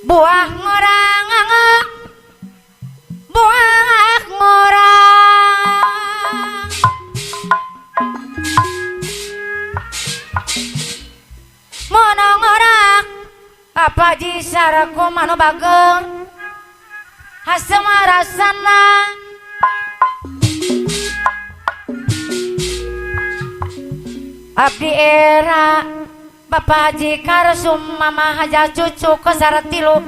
buah ngorang buah ngorang mono ngorang apa jisaraku manu bageng hasemarasana abdi era Bapak Haji Karsum Mama Haja cucu kesara tilu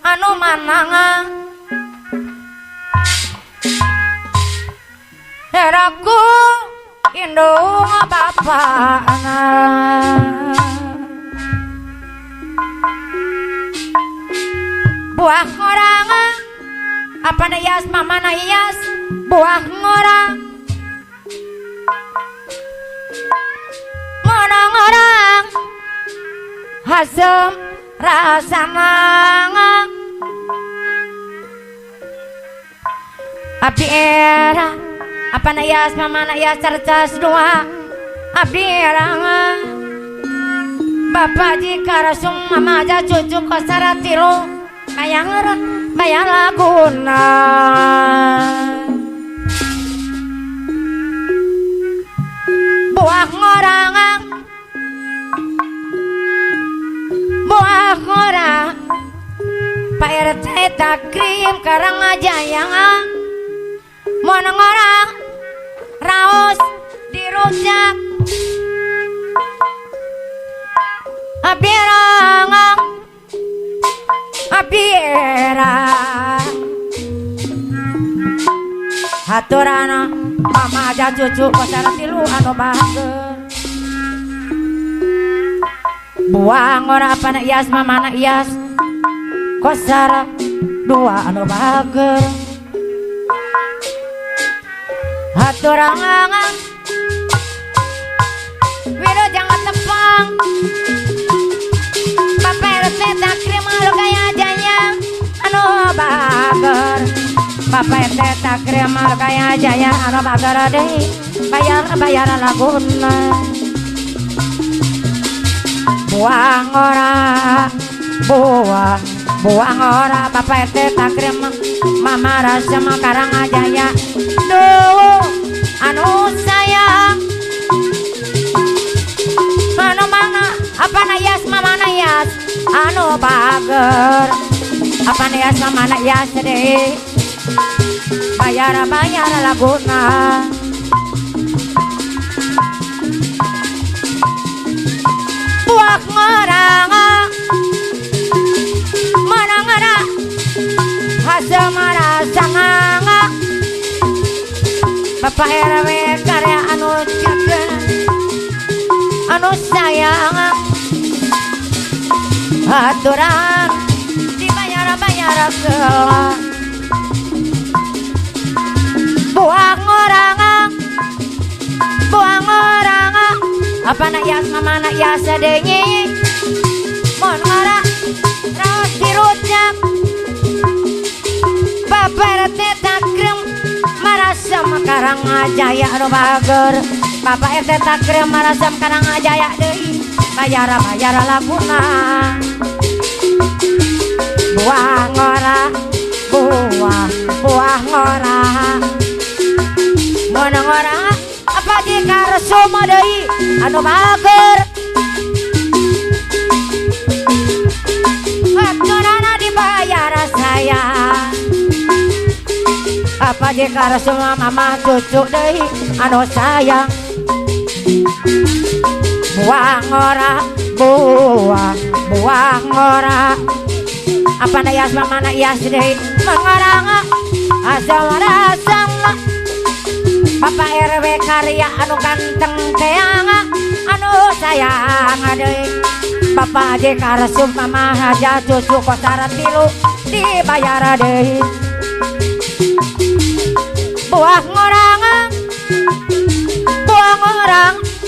anu mananga heraku indung bapakna buah ngorang apa nayas mama nayas buah ngorang ngorang hasem rasana abdi era apa nayas mama nayas cerdas dua abdi era Bapak jika rasung mama aja cucu kosara tilu bayang laguna buah ngorang buah ngorang Pak RT takrim karang aja yang mau ngorang raus dirujak abirang abira haturana mama aja cucu kosara tilu anu bahagia buang ora apa na ias mama na ias kosara dua anu bahagia haturang wiro jangan tepang Bapak RT takrim anu kaya ajanya anu bahagia Bapak RT takrim anu kaya ajanya anu bahagia deh bayar laguna buang ora buang ora Bapak RT takrim mama rasa makarang ajaya duh anu sayang anu mana apa nayas mama nayas anu bager apa nayas mama nayas deh bayar laguna buah ngorang manangara hasemarasana Bapak RW karya anu jaga anu sayang aturan dibayar gelah buah ngorang apa nak yas mama nak yas dengi mon ngora raos dirujak Bapak RT takrim marasam karang ajaya anu bager Bapak RT takrim marasam karang ajaya deui bayar laguna buah ngora buah ngora mon ngora apa jika resuma deui anu bager haturana dibayar saya apa jika resuma mama cucu deui anu sayang buah ngora buah ngora apa nayas mama nayas deui mangorang asam Bapak RW karya anu ganteng teang anu sayang deui Bapak Haji Karsum mama haja cucu kosara tilu dibayar deui buah ngorang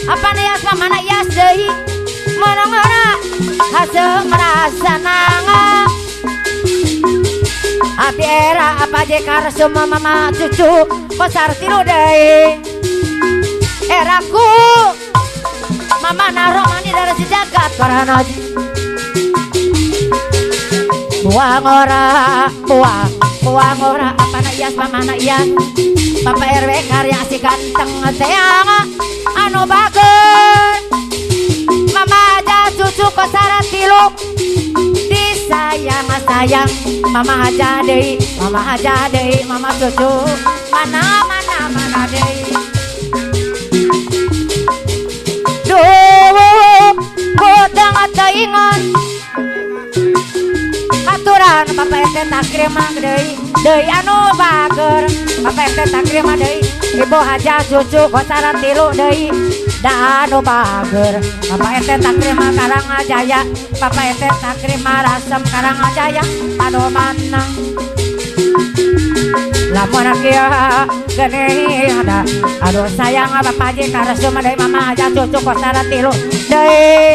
apa nayas mama nayas deui monongora hasemarasana abdi era apa Haji Karsum mama cucu kosar tilu deui eraku mama naromani dari sejagat karana buang ora apa na iyas mama na iyas Bapak RW karya si ganteng teang anu bagus mama aja cucu ko saratilu disayang sayang mama aja deui mama cucu mana deui duh kodang ataingan aturan Bapak ente takrima deui anu bager Bapak ente takrima deui ibu aja cucu ko saratilu deui da anu bager Bapak ente takrima Karangajaya Bapak ente takrima Rasem Karangajaya anu manang lamun kieu geuning ada aduh sayang Bapak Haji Karesum deui mama aja cucu ko saratilu deui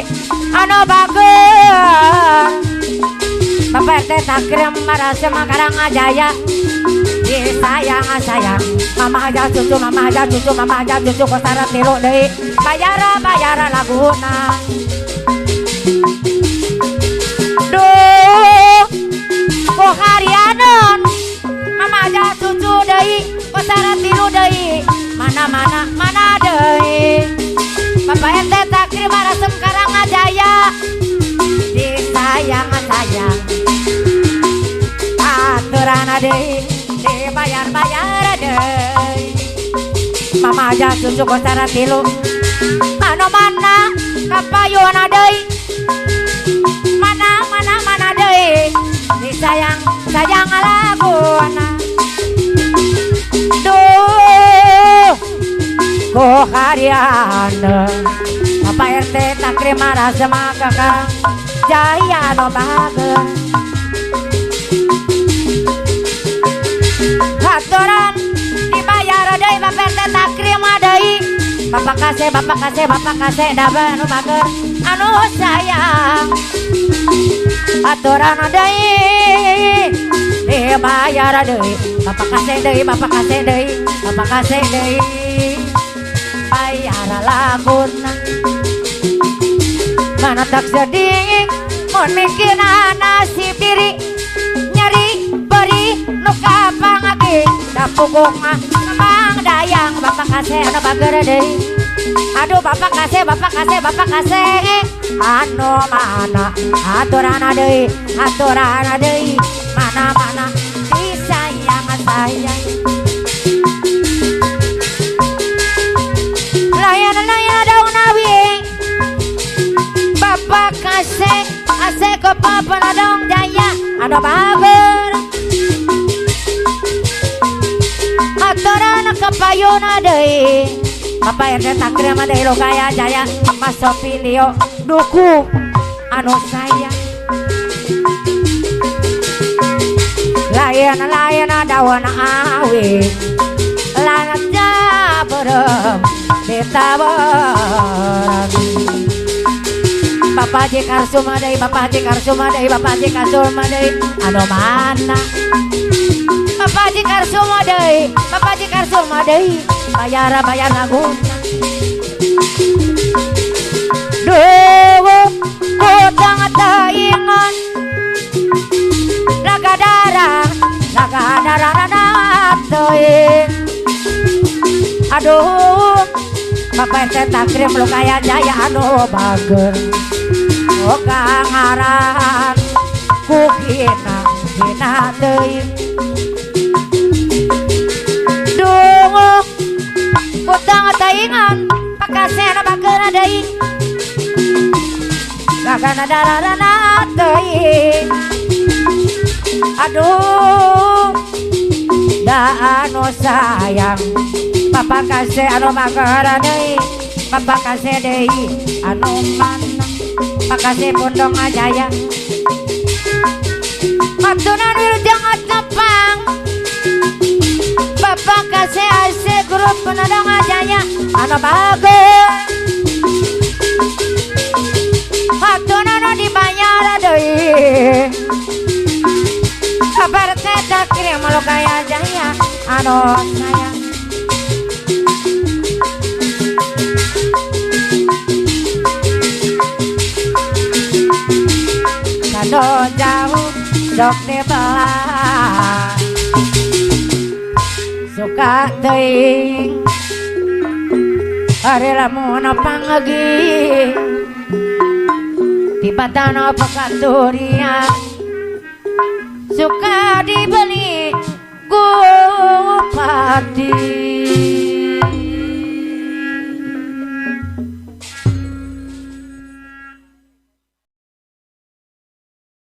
anu bager Bapak teh takrim Rasem Karangajaya sayang mama aja cucu ko saratilu deui bayar laguna duh ku harianon mama aja cucu deui ko saratilu deui mana deui Bapak ente takrim Rasem Karangajaya sayang aturan deui dibayar deui mama aja cucu ko saratilu anu mana kapayuna deui mana deui disayang laguna duh ku hariana Bapak RT takrim Rasem Karangajaya anu bager aturan dibayar deui Bapak teh takrim deui Bapak kasih daba anu bager anu sayang aturan deui dibayar deui Bapak kasih deui bayar laguna mana tak sedih mun mikirna nasib diri nyeri beri nu kapangage dapugong mang dayang Bapak kasih anu bager deui aduh Bapak kasih anu mana aturan deui mana disayang layan daun awi Bapak kasih ase ke papa dong jaya anu bager aturan kapayuna deui Bapak ente takrima deui Logaya Jaya Mas Sopilio duku anu sayang layan daun awi langat jaberem ditaberan Bapak Haji Karsuma deui anu mana Bapak Haji Karsuma deui bayar laguna duh kodang taingan laga darah teuing aduh Bapak ente takrim Logaya Jaya anu bager ngarahan ku hina teuing duh kodang taingan pakasena bager deui gagana dararana teuing aduh da anu sayang Bapak kasih anu bager deui Bapak kasih deui anu mana Bapak kasih Pundong Jaya aturan wilujeng atepang Bapak kasih ase grup Pundong Jaya anu bager aturan dibayar deui kabar teh takrim Logaya Jaya anu sayang kado jauh sok dibelah suka teuing hari lamun pangagi tiba-tiba pekat durian suka dibeli